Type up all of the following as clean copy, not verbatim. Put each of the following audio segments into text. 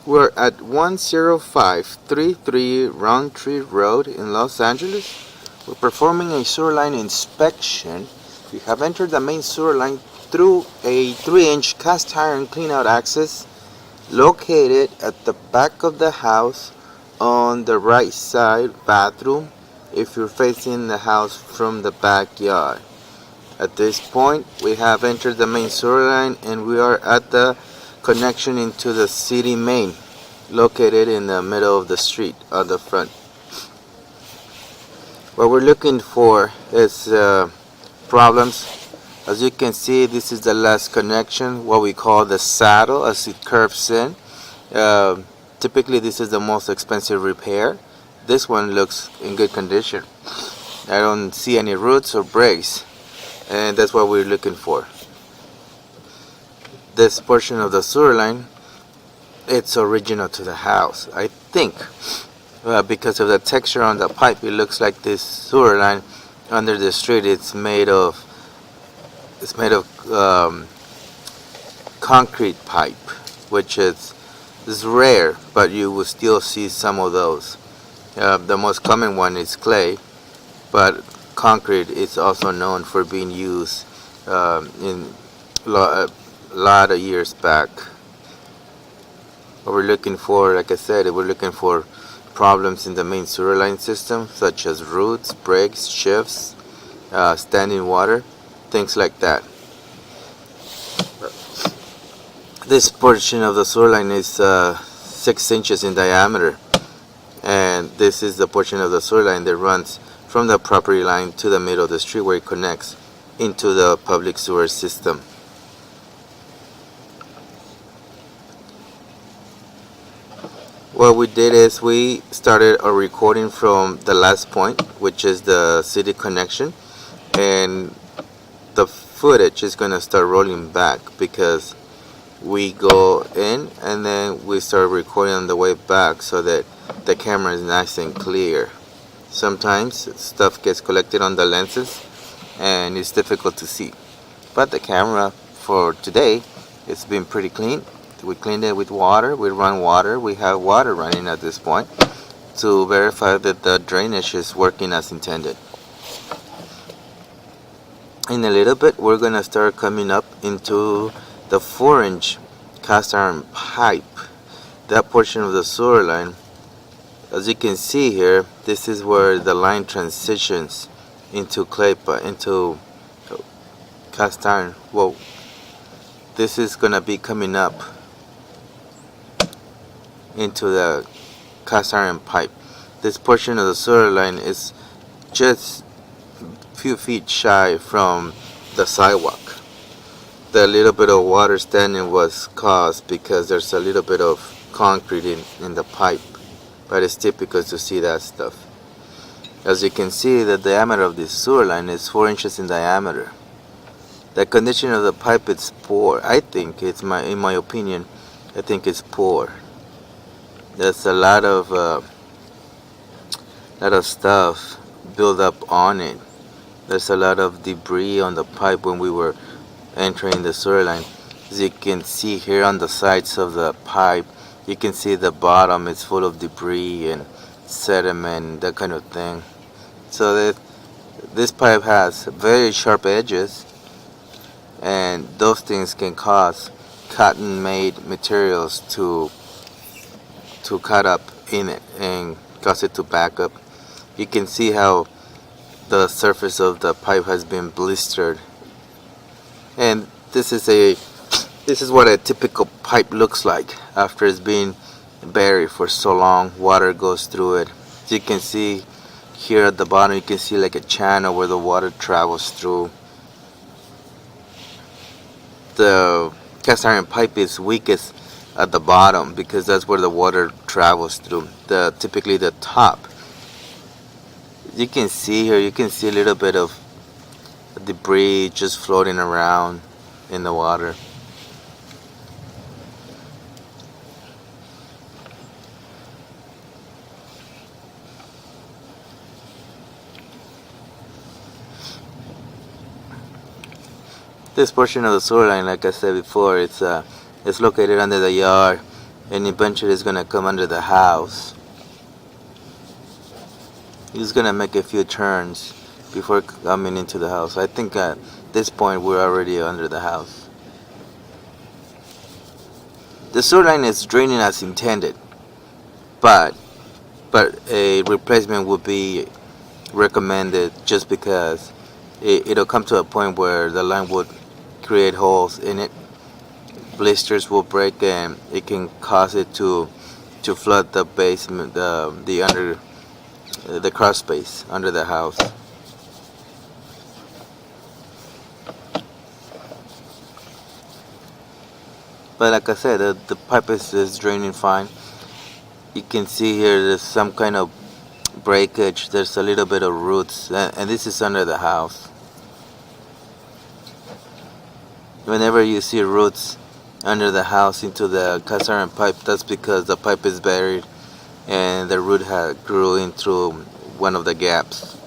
We're at 10533 Rountree Road in Los Angeles. We're performing a sewer line inspection. We have entered the main sewer line through a 3-inch cast iron cleanout access located at the back of the house on the right side bathroom if you're facing the house from the backyard. At this point, we have entered the main sewer line and we are at the connection into the city main, located in the middle of the street on the front. What we're looking for is problems. As you can see, this is the last connection, what we call the saddle, as it curves in. Typically, this is the most expensive repair. This one looks in good condition. I don't see any roots or breaks, and that's what we're looking for. This portion of the sewer line, it's original to the house. I think because of the texture on the pipe, it looks like this sewer line under the street. It's made of concrete pipe, which is rare, but you will still see some of those. The most common one is clay, but concrete is also known for being used in a lot of years back. What we're looking for, like I said, we're looking for problems in the main sewer line system, such as roots, breaks, shifts, standing water, things like that. This portion of the sewer line is 6 inches in diameter, and this is the portion of the sewer line that runs from the property line to the middle of the street where it connects into the public sewer system. What we did is we started a recording from the last point, which is the city connection, and the footage is going to start rolling back because we go in and then we start recording on the way back so that the camera is nice and clear. Sometimes stuff gets collected on the lenses and it's difficult to see, but the camera for today, it's been pretty clean. We cleaned it with water. We run water. We have water running at this point to verify that the drainage is working as intended. In a little bit, we're going to start coming up into the 4-inch cast iron pipe. That portion of the sewer line, as you can see here, this is where the line transitions into clay pipe, into cast iron. Well, this is going to be coming up into the cast iron pipe. This portion of the sewer line is just a few feet shy from the sidewalk. The little bit of water standing was caused because there's a little bit of concrete in the pipe, but it's typical to see that stuff. As you can see, the diameter of this sewer line is 4 inches in diameter. The condition of the pipe is poor. I think in my opinion, I think it's poor. There's a lot of stuff built up on it. There's a lot of debris on the pipe when we were entering the sewer line. As you can see here on the sides of the pipe, you can see the bottom is full of debris and sediment, that kind of thing. So this pipe has very sharp edges, and those things can cause cotton-made materials to cut up in it and cause it to back up. You can see how the surface of the pipe has been blistered, and this is what a typical pipe looks like after it's been buried for so long. Water goes through it. As you can see here at the bottom, you can see like a channel where the water travels through. The cast iron pipe is weakest at the bottom because that's where the water travels through. Typically the top, you can see here, you can see a little bit of debris just floating around in the water. This portion of the sewer line, like I said before, it's located under the yard, and eventually it's gonna come under the house. He's gonna make a few turns before coming into the house. I think at this point we're already under the house. The sewer line is draining as intended, but a replacement would be recommended just because it'll come to a point where the line would create holes in it. Blisters will break and it can cause it to flood the basement, the under the crawl space under the house. But like I said, the pipe is draining fine. You can see here there's some kind of breakage. There's a little bit of roots, and this is under the house. Whenever you see roots under the house into the cast iron pipe, that's because the pipe is buried and the root grew into one of the gaps.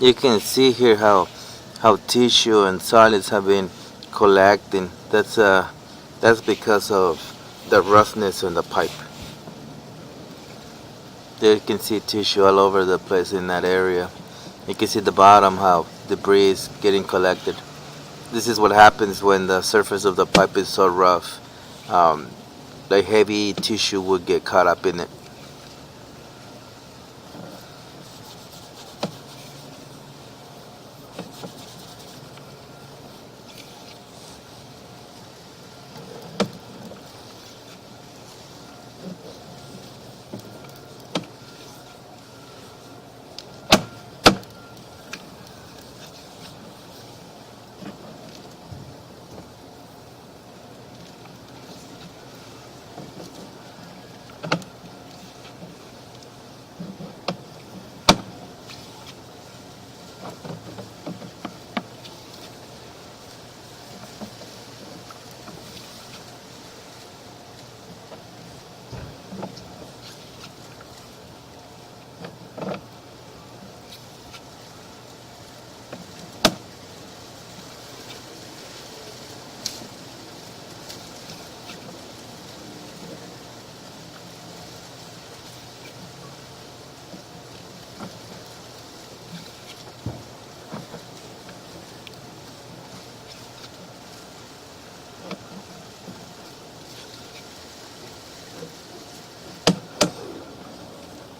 You can see here how tissue and solids have been collecting. That's because of the roughness in the pipe. There you can see tissue all over the place in that area. You can see the bottom how debris is getting collected. This is what happens when the surface of the pipe is so rough. Like heavy tissue would get caught up in it.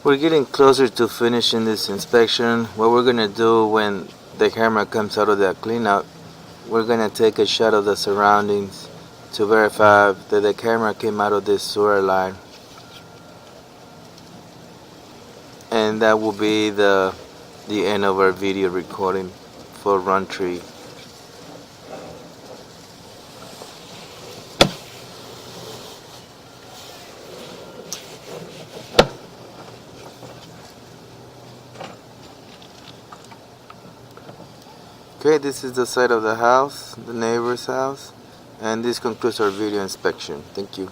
We're getting closer to finishing this inspection. What we're gonna do when the camera comes out of that cleanout, we're gonna take a shot of the surroundings to verify that the camera came out of this sewer line, and that will be the end of our video recording for Rountree. Okay, this is the side of the house, the neighbor's house, and this concludes our video inspection. Thank you.